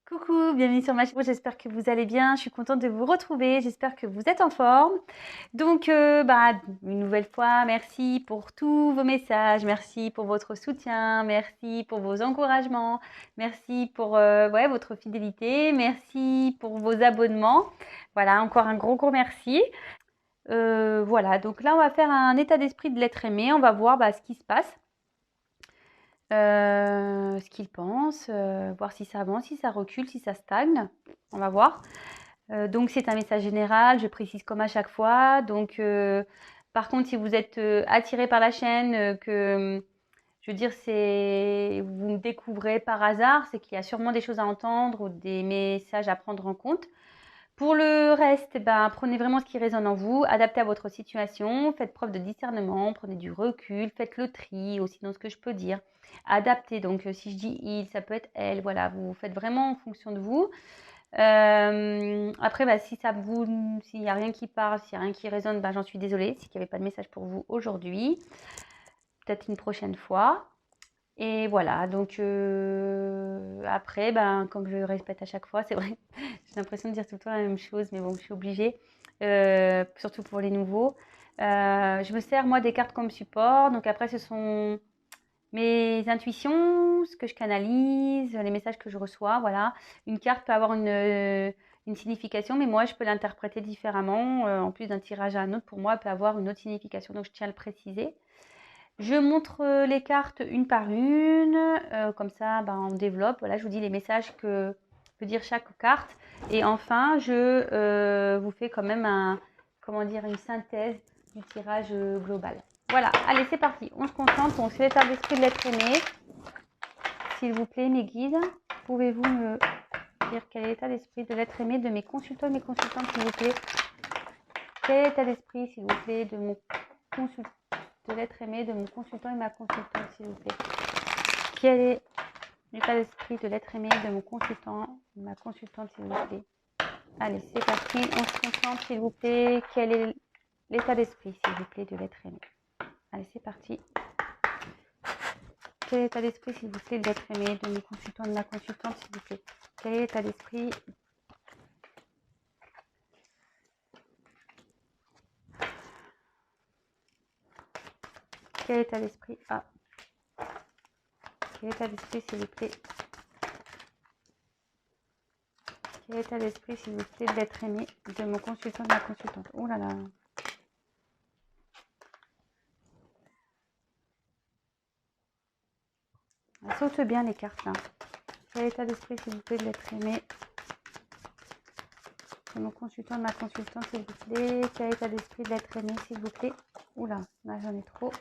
Coucou, bienvenue sur ma chaîne, j'espère que vous allez bien, je suis contente de vous retrouver, j'espère que vous êtes en forme. Donc, une nouvelle fois, merci pour tous vos messages, merci pour votre soutien, merci pour vos encouragements, merci pour ouais, votre fidélité, merci pour vos abonnements. Voilà, encore un gros merci. Voilà, donc là, on va faire un état d'esprit de l'être aimé, on va voir ce qui se passe. Ce qu'il pense, voir si ça avance, si ça recule, si ça stagne. On va voir. Donc c'est un message général, je précise comme à chaque fois. Donc par contre, si vous êtes attiré par la chaîne, que je veux dire, vous me découvrez par hasard, c'est qu'il y a sûrement des choses à entendre ou des messages à prendre en compte. Pour le reste, prenez vraiment ce qui résonne en vous, adaptez à votre situation, faites preuve de discernement, prenez du recul, faites le tri aussi dans ce que je peux dire. Adaptez, donc si je dis il, ça peut être elle, voilà, vous faites vraiment en fonction de vous. Après, s'il n'y a rien qui parle, s'il n'y a rien qui résonne, j'en suis désolée, c'est qu'il n'y avait pas de message pour vous aujourd'hui. Peut-être une prochaine fois. Et voilà, donc après, comme je le répète à chaque fois, c'est vrai, j'ai l'impression de dire tout le temps la même chose, mais bon, je suis obligée, surtout pour les nouveaux. Je me sers, moi, des cartes comme support. Donc après, ce sont mes intuitions, ce que je canalise, les messages que je reçois, voilà. Une carte peut avoir une signification, mais moi, je peux l'interpréter différemment. En plus d'un tirage à un autre, pour moi, elle peut avoir une autre signification, donc je tiens à le préciser. Je montre les cartes une par une, comme ça on développe. Voilà, je vous dis les messages que peut dire chaque carte. Et enfin, je vous fais quand même une synthèse du tirage global. Voilà, allez, c'est parti. On se concentre, on se fait l'état d'esprit de l'être aimé. S'il vous plaît, mes guides, pouvez-vous me dire quel est l'état d'esprit de l'être aimé de mes consultants et mes consultantes, s'il vous plaît? Quel est l'état d'esprit, s'il vous plaît, de mon consultant, de l'être aimé de mon consultant et ma consultante, s'il vous plaît? Quel est l'état d'esprit de l'être aimé de mon consultant et ma consultante, s'il vous plaît? Allez, c'est parti, on se concentre, s'il vous plaît. Quel est l'état d'esprit, s'il vous plaît, de l'être aimé? Allez, c'est parti. Quel est l'état d'esprit, s'il vous plaît, de l'être aimé de mon consultant et de ma consultante, s'il vous plaît? Quel est l'état d'esprit? Quel est l'état d'esprit? Quel est l'état d'esprit, s'il vous plaît? Quel est l'état d'esprit, s'il vous plaît, de l'être aimé de mon consultant et de ma consultante? Oh là là. Elles sautent bien les cartes là. Quel est l'état d'esprit, s'il vous plaît, de l'être aimé de mon consultant, de ma consultante, s'il vous plaît? Quel est l'état d'esprit de l'être aimé, s'il vous plaît? Oula, là j'en ai trop.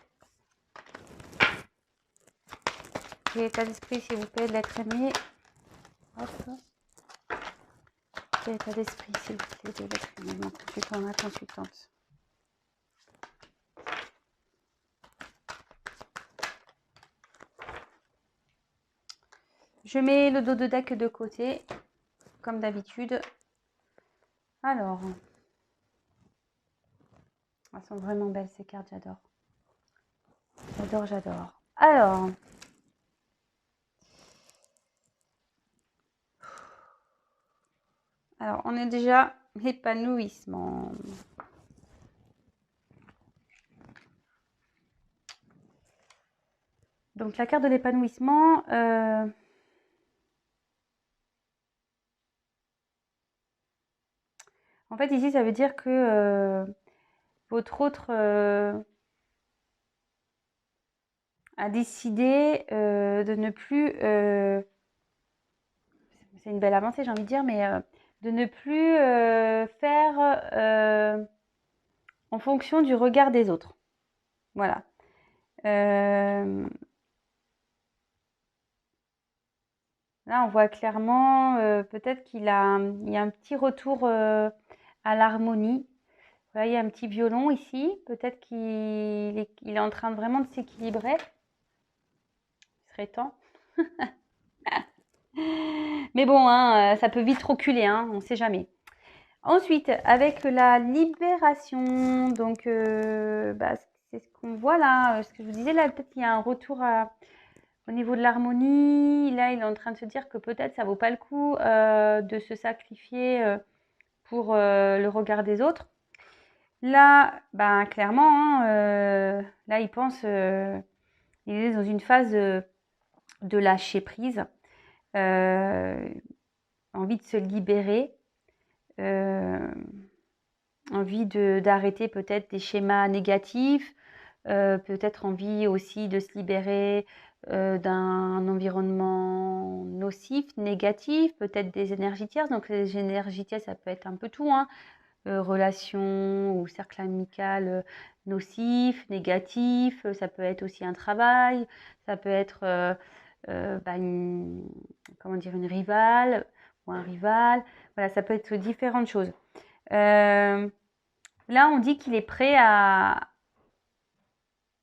Quel est l'état d'esprit, s'il vous plaît, de l'être aimé? Hop. Quel est l'état d'esprit, s'il vous plaît, de l'être aimé de mon consultant, de ma consultante? Je mets le dos de deck de côté, comme d'habitude. Alors, elles sont vraiment belles ces cartes, j'adore. J'adore. Alors, on est déjà épanouissement. Donc, la carte de l'épanouissement, en fait, ici, ça veut dire que votre autre a décidé de ne plus, c'est une belle avancée, j'ai envie de dire, mais de ne plus faire en fonction du regard des autres. Voilà. Là, on voit clairement peut-être il y a un petit retour à l'harmonie. Voilà, il y a un petit violon ici. Peut-être qu'il est en train vraiment de s'équilibrer. Il serait temps. Mais bon, ça peut vite reculer, on ne sait jamais. Ensuite, avec la libération, donc c'est ce qu'on voit là, ce que je vous disais là, peut-être qu'il y a un retour au Au niveau de l'harmonie, là, il est en train de se dire que peut-être ça vaut pas le coup de se sacrifier pour le regard des autres. Là, ben, clairement, hein, là, il pense, il est dans une phase de lâcher prise, envie de se libérer, envie d'arrêter peut-être des schémas négatifs, peut-être envie aussi de se libérer d'un environnement nocif, négatif, peut-être des énergies tierces. Donc les énergies tierces, ça peut être un peu tout, hein. Relations ou cercle amical nocif, négatif, ça peut être aussi un travail, ça peut être comment dire, une rivale ou un rival. Voilà, ça peut être différentes choses. Là, on dit qu'il est prêt à,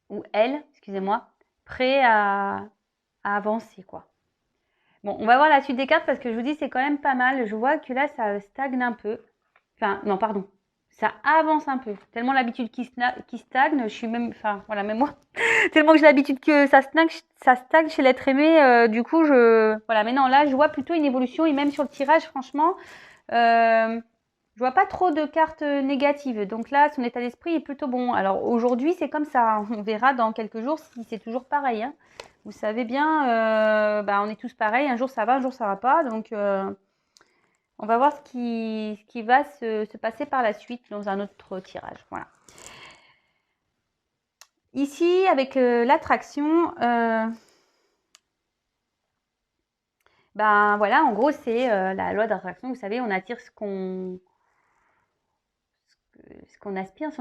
ou elle, excusez-moi, prêt à avancer, quoi. Bon, on va voir la suite des cartes parce que je vous dis, c'est quand même pas mal. Je vois que là, ça stagne un peu. Enfin, non, pardon. Ça avance un peu. Tellement l'habitude qui stagne, je suis même, enfin, voilà, même moi, tellement que j'ai l'habitude que ça stagne chez l'être aimé. Du coup, voilà, mais non, là, je vois plutôt une évolution et même sur le tirage, franchement, je vois pas trop de cartes négatives. Donc là, son état d'esprit est plutôt bon. Alors aujourd'hui, c'est comme ça. On verra dans quelques jours si c'est toujours pareil, hein. Vous savez bien, on est tous pareils. Un jour ça va, un jour ça va pas. Donc on va voir ce qui va se passer par la suite dans un autre tirage. Voilà. Ici, avec l'attraction, voilà, en gros, c'est la loi d'attraction. Vous savez, on attire ce qu'on aspire.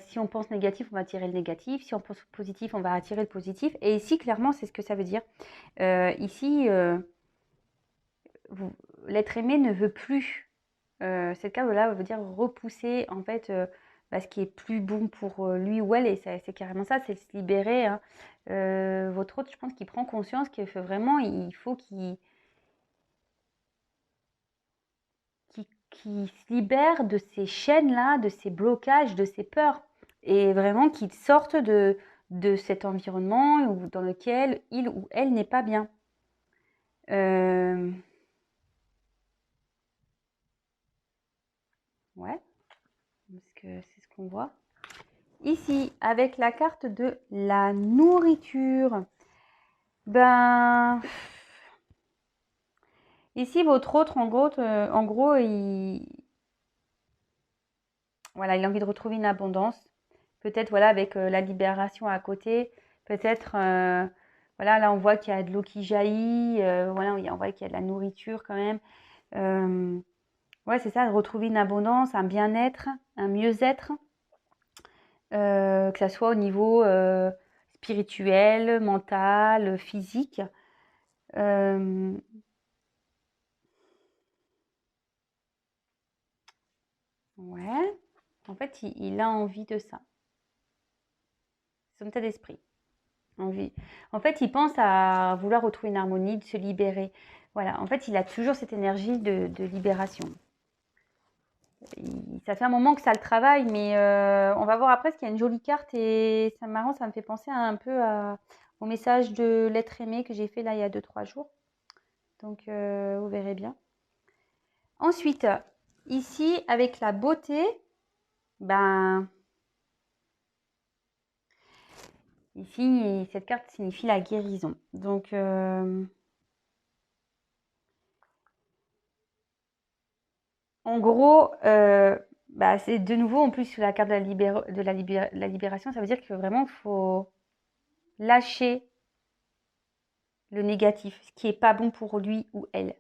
Si on pense négatif, on va attirer le négatif. Si on pense positif, on va attirer le positif. Et ici, clairement, c'est ce que ça veut dire. Ici, l'être aimé ne veut plus. Cette carte-là veut dire repousser, en fait, ce qui est plus bon pour lui ou elle. Et c'est carrément ça, c'est se libérer, hein. Votre autre, je pense qu'il prend conscience qu'il faut vraiment, il faut qui se libère de ces chaînes-là, de ces blocages, de ces peurs. Et vraiment qu'il sorte de cet environnement dans lequel il ou elle n'est pas bien. Ouais, parce que c'est ce qu'on voit. Ici, avec la carte de la nourriture, ici, votre autre, en gros, voilà, il a envie de retrouver une abondance. Peut-être, voilà, avec la libération à côté. Peut-être, voilà, là, on voit qu'il y a de l'eau qui jaillit. Voilà, on voit qu'il y a de la nourriture quand même. Ouais, c'est ça, de retrouver une abondance, un bien-être, un mieux-être. Que ça soit au niveau spirituel, mental, physique. Ouais, en fait, il a envie de ça. Son état d'esprit. Envie. En fait, il pense à vouloir retrouver une harmonie, de se libérer. Voilà, en fait, il a toujours cette énergie de libération. Ça fait un moment que ça le travaille, mais on va voir après, parce qu'il y a une jolie carte et c'est marrant, ça me fait penser un peu au message de l'être aimé que j'ai fait là il y a 2-3 jours. Donc, vous verrez bien. Ensuite, ici, avec la beauté, ici, cette carte signifie la guérison. Donc, en gros, c'est de nouveau, en plus, la carte de la libération, ça veut dire que vraiment, il faut lâcher le négatif, ce qui n'est pas bon pour lui ou elle.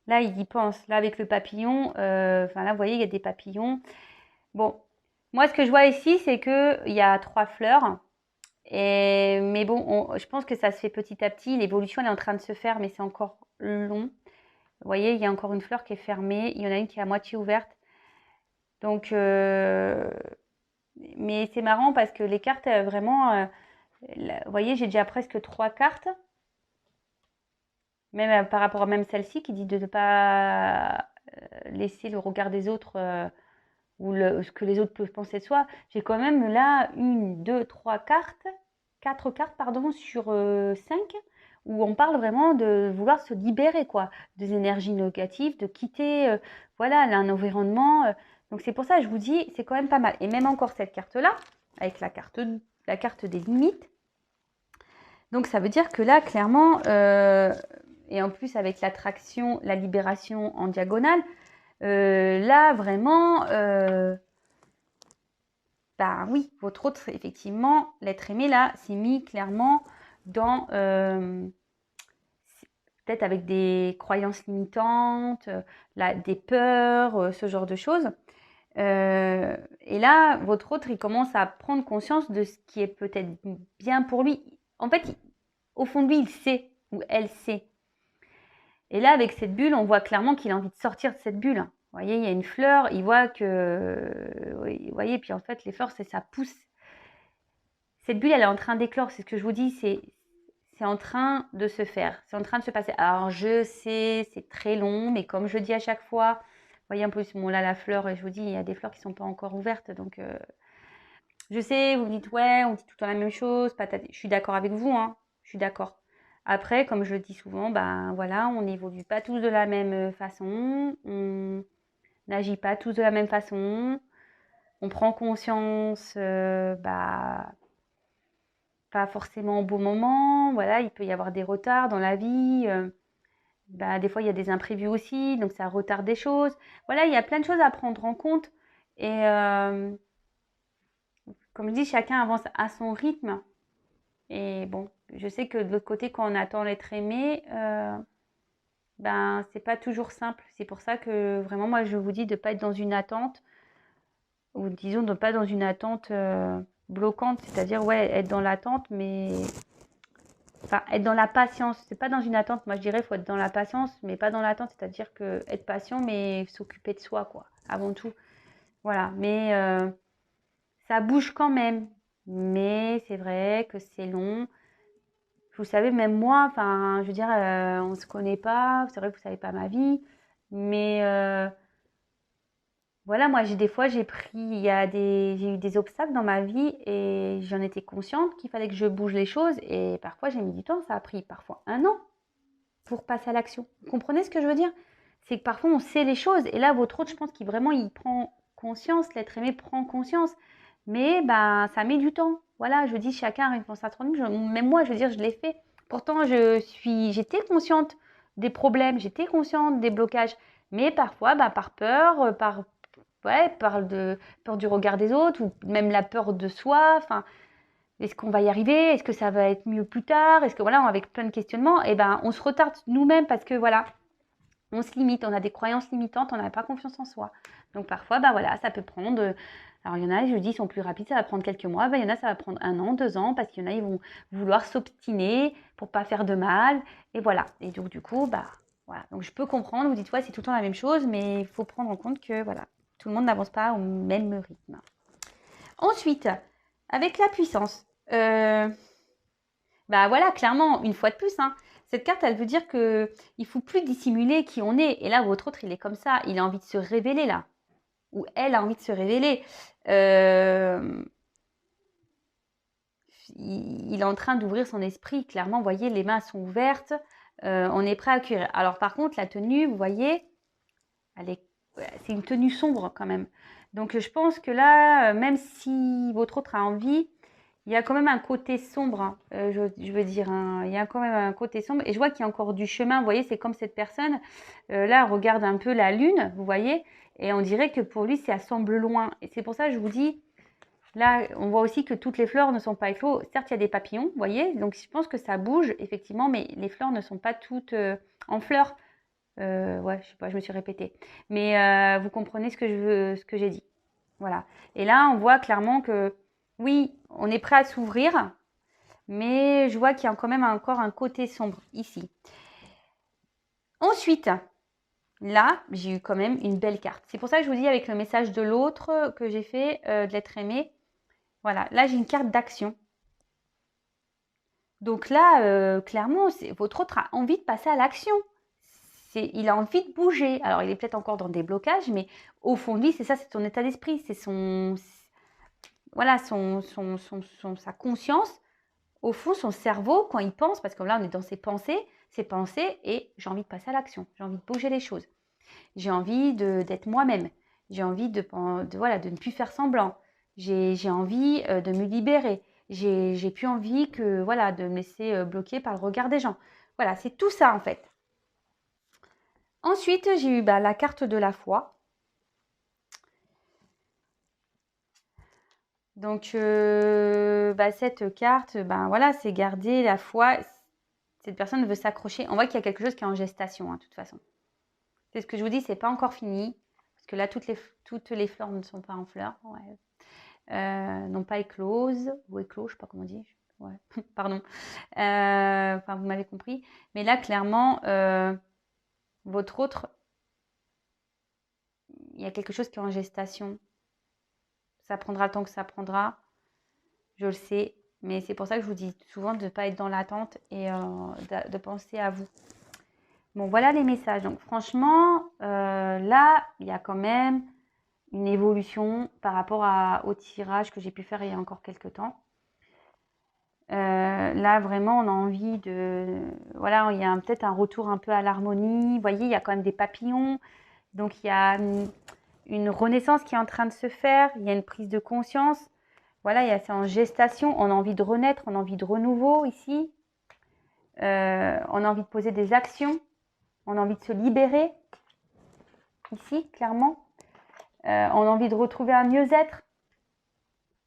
Là, il y pense. Là, avec le papillon, là, vous voyez, il y a des papillons. Bon, moi, ce que je vois ici, c'est qu'il y a 3 fleurs. Mais bon, je pense que ça se fait petit à petit. L'évolution, elle est en train de se faire, mais c'est encore long. Vous voyez, il y a encore une fleur qui est fermée. Il y en a une qui est à moitié ouverte. Donc, mais c'est marrant parce que les cartes, vraiment, vous voyez, j'ai déjà presque 3 cartes. Même par rapport à même celle-ci qui dit de ne pas laisser le regard des autres ou ce que les autres peuvent penser de soi. J'ai quand même là 1, 2, 3 cartes, 4 cartes pardon, sur 5 où on parle vraiment de vouloir se libérer, quoi, des énergies négatives, de quitter, voilà, un environnement. Donc c'est pour ça que je vous dis, c'est quand même pas mal. Et même encore cette carte-là, avec la carte des limites. Donc ça veut dire que là, clairement, et en plus avec l'attraction, la libération en diagonale, là vraiment, bah oui, votre autre, effectivement, l'être aimé là, s'est mis clairement dans peut-être avec des croyances limitantes, des peurs, ce genre de choses. Et là, votre autre, il commence à prendre conscience de ce qui est peut-être bien pour lui. En fait, au fond de lui, il sait, ou elle sait. Et là, avec cette bulle, on voit clairement qu'il a envie de sortir de cette bulle. Vous voyez, il y a une fleur, il voit que... Vous voyez, puis en fait, les fleurs, ça pousse. Cette bulle, elle est en train d'éclore, c'est ce que je vous dis, c'est en train de se faire, c'est en train de se passer. Alors, je sais, c'est très long, mais comme je dis à chaque fois, vous voyez un peu, bon, là, la fleur, je vous dis, il y a des fleurs qui ne sont pas encore ouvertes, donc... Je sais, vous me dites, ouais, on dit tout le temps la même chose, patati. Je suis d'accord avec vous, hein, je suis d'accord. Après, comme je le dis souvent, ben voilà, on n'évolue pas tous de la même façon, on n'agit pas tous de la même façon, on prend conscience, bah, pas forcément au bon moment, voilà, il peut y avoir des retards dans la vie, bah, des fois il y a des imprévus aussi, donc ça retarde des choses. Voilà, il y a plein de choses à prendre en compte et comme je dis, chacun avance à son rythme. Et bon, je sais que de l'autre côté, quand on attend l'être aimé, ben c'est pas toujours simple. C'est pour ça que vraiment, moi, je vous dis de pas être dans une attente, ou disons de pas dans une attente bloquante, c'est-à-dire ouais, être dans l'attente, mais enfin être dans la patience. C'est pas dans une attente. Moi, je dirais faut être dans la patience, mais pas dans l'attente, c'est-à-dire que être patient, mais s'occuper de soi, quoi, avant tout. Voilà. Mais ça bouge quand même. Mais c'est vrai que c'est long. Vous savez, même moi, enfin, je veux dire, on ne se connaît pas, c'est vrai que vous ne savez pas ma vie, mais voilà, moi, des fois, j'ai eu des obstacles dans ma vie et j'en étais consciente qu'il fallait que je bouge les choses et parfois, j'ai mis du temps, ça a pris parfois un an pour passer à l'action. Vous comprenez ce que je veux dire? C'est que parfois, on sait les choses et là, votre autre, je pense qu'il vraiment, il prend conscience, l'être aimé prend conscience, mais ben, ça met du temps. Voilà, je dis chacun répond à son rythme. Même moi, je veux dire, je l'ai fait. Pourtant, j'étais consciente des problèmes, j'étais consciente des blocages, mais parfois, ben, par peur, ouais, peur du regard des autres, ou même la peur de soi. Enfin, est-ce qu'on va y arriver? Est-ce que ça va être mieux plus tard? Est-ce que voilà, avec plein de questionnements, et ben, on se retarde nous-mêmes parce que voilà, on se limite, on a des croyances limitantes, on n'a pas confiance en soi. Donc parfois, bah voilà, ça peut prendre. Alors il y en a, je dis, ils sont plus rapides, ça va prendre quelques mois. Il y en a, ça va prendre 1 an, 2 ans, parce qu'il y en a, ils vont vouloir s'obstiner pour pas faire de mal. Et voilà. Et donc du coup, bah voilà. Donc je peux comprendre. Vous dites, ouais, c'est tout le temps la même chose, mais il faut prendre en compte que voilà, tout le monde n'avance pas au même rythme. Ensuite, avec la puissance. Bah voilà, clairement, une fois de plus, hein, cette carte, elle veut dire que il faut plus dissimuler qui on est. Et là, votre autre, il est comme ça, il a envie de se révéler là, ou elle a envie de se révéler. Il est en train d'ouvrir son esprit. Clairement, vous voyez, les mains sont ouvertes, on est prêt à accueillir. Alors par contre, la tenue, vous voyez, c'est une tenue sombre quand même. Donc je pense que là, même si votre autre a envie, il y a quand même un côté sombre, hein, je veux dire, hein, il y a quand même un côté sombre. Et je vois qu'il y a encore du chemin, vous voyez, c'est comme cette personne, là, regarde un peu la lune, vous voyez, et on dirait que pour lui, ça semble loin. Et c'est pour ça que je vous dis, là, on voit aussi que toutes les fleurs ne sont pas éclos. Certes, il y a des papillons, vous voyez, donc je pense que ça bouge, effectivement, mais les fleurs ne sont pas toutes en fleurs. Ouais, je sais pas, je me suis répétée. Mais vous comprenez ce que j'ai dit. Voilà. Et là, on voit clairement que oui, on est prêt à s'ouvrir, mais je vois qu'il y a quand même encore un côté sombre ici. Ensuite, là, j'ai eu quand même une belle carte. C'est pour ça que je vous dis avec le message de l'autre que j'ai fait, de l'être aimé. Voilà, là, j'ai une carte d'action. Donc là, clairement, votre autre a envie de passer à l'action. Il a envie de bouger. Alors, il est peut-être encore dans des blocages, mais au fond de lui, c'est ça, c'est son état d'esprit, c'est voilà, sa conscience au fond, son cerveau, quand il pense, parce que là, on est dans ses pensées, et j'ai envie de passer à l'action, j'ai envie de bouger les choses, j'ai envie d'être moi-même, j'ai envie voilà, de ne plus faire semblant, j'ai envie de me libérer, j'ai plus envie que, voilà, de me laisser bloquer par le regard des gens. Voilà, c'est tout ça en fait. Ensuite, j'ai eu la carte de la foi. Donc, cette carte, voilà, c'est garder la foi. Cette personne veut s'accrocher. On voit qu'il y a quelque chose qui est en gestation, hein, de toute façon. C'est ce que je vous dis, c'est pas encore fini. Parce que là, toutes les fleurs ne sont pas en fleurs. Ouais. N'ont pas éclose. Ou éclos, je sais pas comment on dit. Ouais. Pardon. Enfin, vous m'avez compris. Mais là, clairement, votre autre, il y a quelque chose qui est en gestation. Ça prendra le temps que ça prendra. Je le sais. Mais c'est pour ça que je vous dis souvent de ne pas être dans l'attente et de penser à vous. Bon, voilà les messages. Donc, franchement, là, il y a quand même une évolution par rapport au tirage que j'ai pu faire il y a encore quelques temps. Là, vraiment, on a envie de... Voilà, il y a peut-être un retour un peu à l'harmonie. Vous voyez, il y a quand même des papillons. Donc, il y a une renaissance qui est en train de se faire. Il y a une prise de conscience. Voilà, c'est en gestation. On a envie de renaître, on a envie de renouveau ici. On a envie de poser des actions. On a envie de se libérer. Ici, clairement. On a envie de retrouver un mieux-être.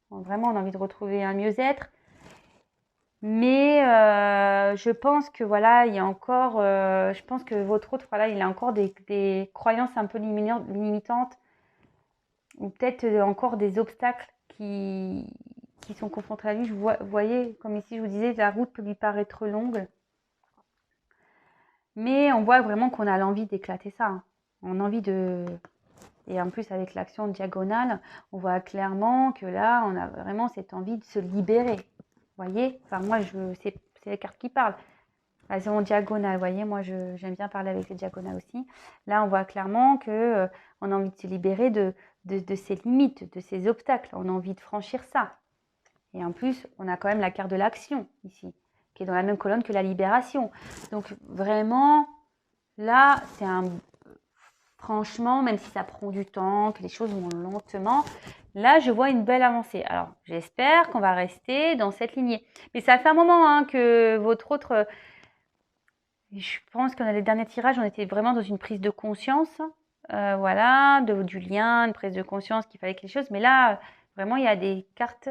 Vraiment, on a envie de retrouver un mieux-être. Mais je pense que voilà, il y a encore, je pense que votre autre, voilà, il a encore des croyances un peu limitantes ou peut-être encore des obstacles qui sont confrontés à lui. Vous voyez, comme ici je vous disais, la route peut lui paraître longue. Mais on voit vraiment qu'on a l'envie d'éclater ça. Hein. On a envie de... Et en plus, avec l'action diagonale, on voit clairement que là, on a vraiment cette envie de se libérer. Vous voyez, enfin, moi, c'est les cartes qui parlent. Elles sont en diagonale, vous voyez, moi, j'aime bien parler avec les diagonales aussi. Là, on voit clairement qu'on on a envie de se libérer de ses limites, de ses obstacles. On a envie de franchir ça. Et en plus, on a quand même la carte de l'action ici, qui est dans la même colonne que la libération. Donc, vraiment, là, franchement, même si ça prend du temps, que les choses vont lentement, là, je vois une belle avancée. Alors, j'espère qu'on va rester dans cette lignée. Mais ça fait un moment hein, que votre autre... je pense qu'on a les derniers tirages, on était vraiment dans une prise de conscience. Voilà, du lien, une prise de conscience qu'il fallait quelque chose. Mais là, vraiment, il y a des cartes...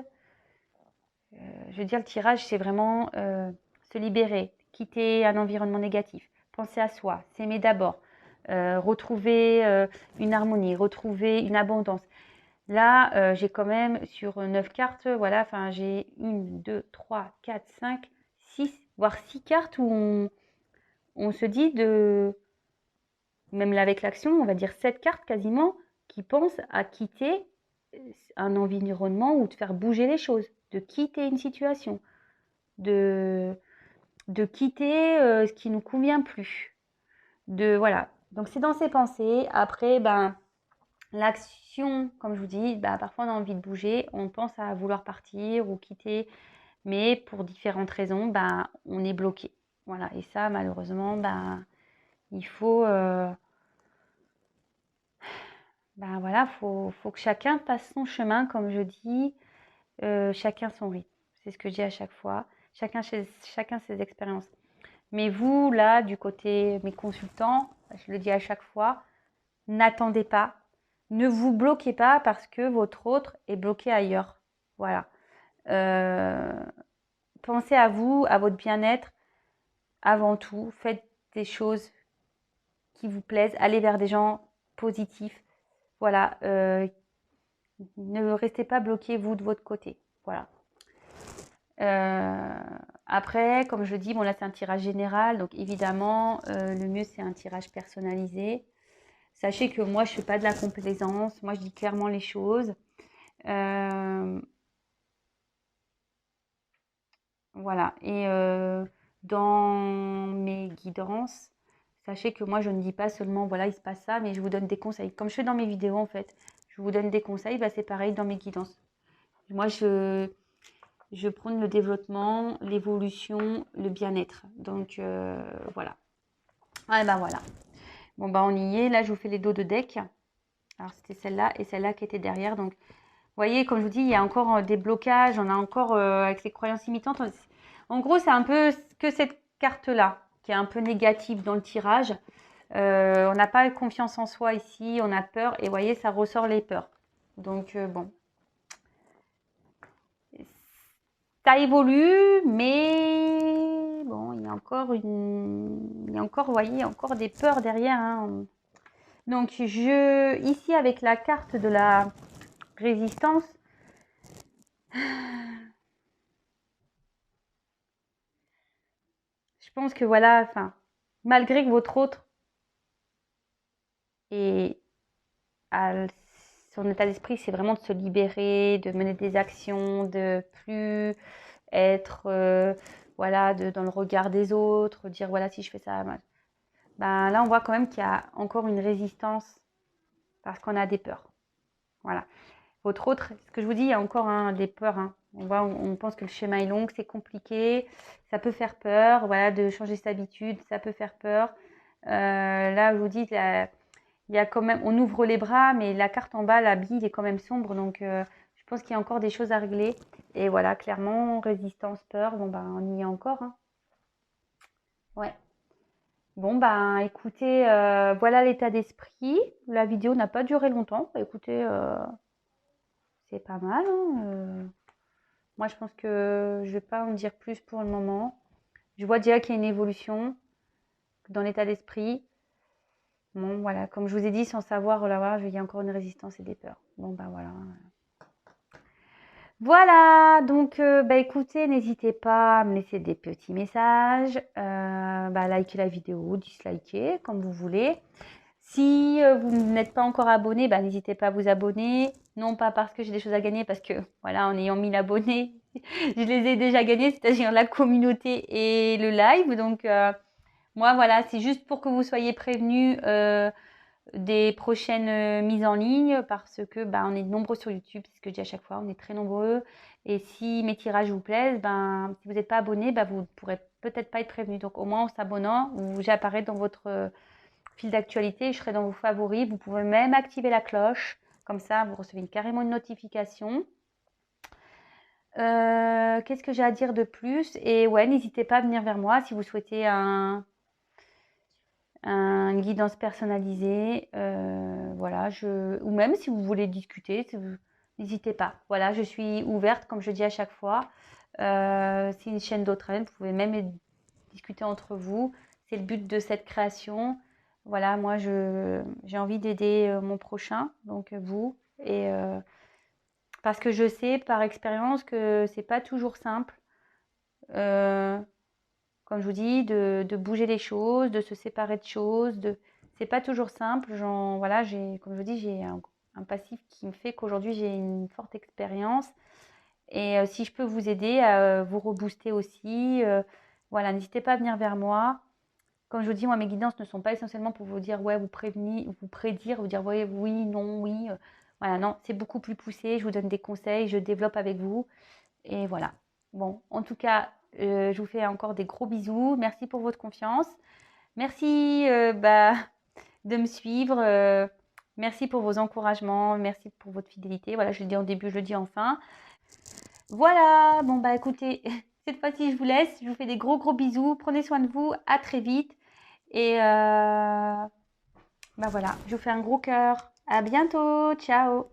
je veux dire, le tirage, c'est vraiment se libérer, quitter un environnement négatif, penser à soi, s'aimer d'abord, retrouver une harmonie, retrouver une abondance. Là, j'ai quand même sur 9 cartes, voilà, enfin j'ai 1, 2, 3, 4, 5, 6, voire 6 cartes où on se dit même là avec l'action, on va dire 7 cartes quasiment, qui pensent à quitter un environnement ou de faire bouger les choses, de quitter une situation, de quitter ce qui nous convient plus. Voilà. Donc c'est dans ses pensées. Après, l'action, comme je vous dis, parfois on a envie de bouger, on pense à vouloir partir ou quitter, mais pour différentes raisons, on est bloqué. Voilà. Et ça, malheureusement, il faut, voilà, faut que chacun fasse son chemin, comme je dis, chacun son rythme. C'est ce que je dis à chaque fois. Chacun ses expériences. Mais vous, là, du côté mes consultants, je le dis à chaque fois, n'attendez pas, ne vous bloquez pas parce que votre autre est bloqué ailleurs. Voilà. Pensez à vous, à votre bien-être avant tout. Faites des choses qui vous plaisent. Allez vers des gens positifs. Voilà. Ne restez pas bloqué, vous, de votre côté. Voilà. Après, comme je dis, bon là c'est un tirage général, donc évidemment le mieux c'est un tirage personnalisé. Sachez que moi je fais pas de la complaisance, moi je dis clairement les choses. Voilà, et dans mes guidances, sachez que moi je ne dis pas seulement voilà il se passe ça, mais je vous donne des conseils. Comme je fais dans mes vidéos en fait, je vous donne des conseils, c'est pareil dans mes guidances. Moi je prône le développement, l'évolution, le bien-être. Donc, voilà. Ah, et ben voilà. Bon, bah, on y est. Là, je vous fais les dos de deck. Alors, c'était celle-là et celle-là qui était derrière. Donc, vous voyez, comme je vous dis, il y a encore des blocages. On a encore, avec les croyances imitantes. En gros, c'est un peu que cette carte-là qui est un peu négative dans le tirage. On n'a pas confiance en soi ici. On a peur. Et vous voyez, ça ressort les peurs. Donc, bon. Ça évolue, mais bon, il y a encore il y a encore, vous voyez, il y a encore des peurs derrière, hein. Donc, ici, avec la carte de la résistance, je pense que voilà, enfin, malgré que votre autre et son état d'esprit, c'est vraiment de se libérer, de mener des actions, de plus être voilà, dans le regard des autres, dire voilà, si je fais ça, ben, là, on voit quand même qu'il y a encore une résistance parce qu'on a des peurs. Voilà. Votre autre, ce que je vous dis, il y a encore des peurs. Hein. On pense que le schéma est long, que c'est compliqué, ça peut faire peur. Voilà, de changer ses habitudes, ça peut faire peur. Là, je vous dis, il y a quand même, on ouvre les bras, mais la carte en bas, la bille est quand même sombre. Donc, je pense qu'il y a encore des choses à régler. Et voilà, clairement, résistance, peur, bon, ben, on y est encore. Hein. Ouais. Bon, ben, écoutez, voilà l'état d'esprit. La vidéo n'a pas duré longtemps. Écoutez, c'est pas mal. Hein. Moi, je pense que je vais pas en dire plus pour le moment. Je vois déjà qu'il y a une évolution dans l'état d'esprit. Bon, voilà, comme je vous ai dit, sans savoir, là, voilà, il y a encore une résistance et des peurs. Bon, ben voilà. Voilà, donc bah, écoutez, n'hésitez pas à me laisser des petits messages, bah, likez la vidéo, dislikez, comme vous voulez. Si vous n'êtes pas encore abonné, bah, n'hésitez pas à vous abonner. Non pas parce que j'ai des choses à gagner, parce que voilà, en ayant 1000 abonnés, je les ai déjà gagnés, c'est-à-dire la communauté et le live. Donc moi voilà, c'est juste pour que vous soyez prévenus des prochaines mises en ligne parce que bah, on est nombreux sur YouTube, c'est ce que je dis à chaque fois, on est très nombreux. Et si mes tirages vous plaisent, ben, si vous n'êtes pas abonné, ben, vous ne pourrez peut-être pas être prévenu. Donc au moins en s'abonnant, j'apparais dans votre fil d'actualité, je serai dans vos favoris. Vous pouvez même activer la cloche, comme ça vous recevez carrément une notification. Qu'est-ce que j'ai à dire de plus? Et ouais, n'hésitez pas à venir vers moi si vous souhaitez une guidance personnalisée, voilà, ou même si vous voulez discuter, n'hésitez pas. Voilà, je suis ouverte, comme je dis à chaque fois. C'est une chaîne d'entraide, vous pouvez même discuter entre vous. C'est le but de cette création. Voilà, moi, j'ai envie d'aider mon prochain, donc vous. Et parce que je sais par expérience que c'est pas toujours simple. Comme je vous dis, de bouger les choses, de se séparer de choses. C'est pas toujours simple. Voilà, comme je vous dis, j'ai un passif qui me fait qu'aujourd'hui j'ai une forte expérience. Et si je peux vous aider à vous rebooster aussi, voilà, n'hésitez pas à venir vers moi. Comme je vous dis, moi, mes guidances ne sont pas essentiellement pour vous dire, ouais, vous prévenir, vous prédire, vous dire, ouais, oui, non, oui. Voilà, non, c'est beaucoup plus poussé. Je vous donne des conseils, je développe avec vous. Et voilà. Bon, en tout cas, je vous fais encore des gros bisous. Merci pour votre confiance. Merci bah, de me suivre. Merci pour vos encouragements. Merci pour votre fidélité. Voilà, je le dis en début, je le dis en fin. Voilà, bon bah écoutez, cette fois-ci je vous laisse. Je vous fais des gros gros bisous. Prenez soin de vous. À très vite. Et bah voilà, je vous fais un gros cœur. À bientôt. Ciao.